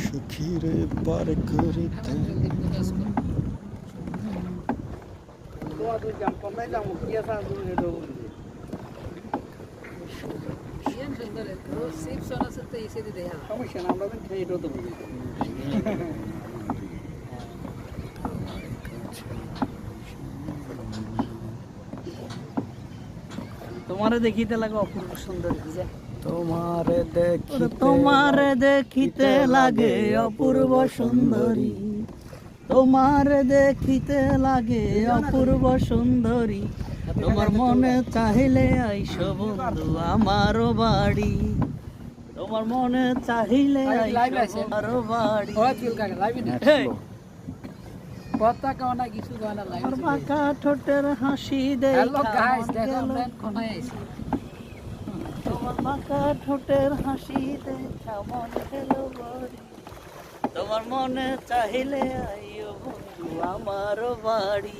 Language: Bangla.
সুখীরে পার করিতে সমস্যা না, আমরা খেয়ে এটাও তো বুঝি। তোমারে দেখিতে লাগে অপূর্ব সুন্দরী যে তোমারে দেখিতে লাগে অপূর্ব সুন্দরী, তোমার দেখিতে লাগে অপূর্ব সুন্দরী, তোমার মনে চাহিলে আইসো বন্ধু আমারও বাড়ি, তোমার মনে চাহিলে আইসো আমারও বাড়ি। কথা কও না, কিছু কও না, লাইভ আছে। বাঁকা ঠোঁটের হাসি দেখা হ্যালো গাইস, দেখো আমরা কোনায় আইছি। তোমার বাঁকা ঠোঁটের হাসি দেখা মন হলো বাড়ি, তোমার মনে চাহিলে আইও বন্ধু আমারও বাড়ি।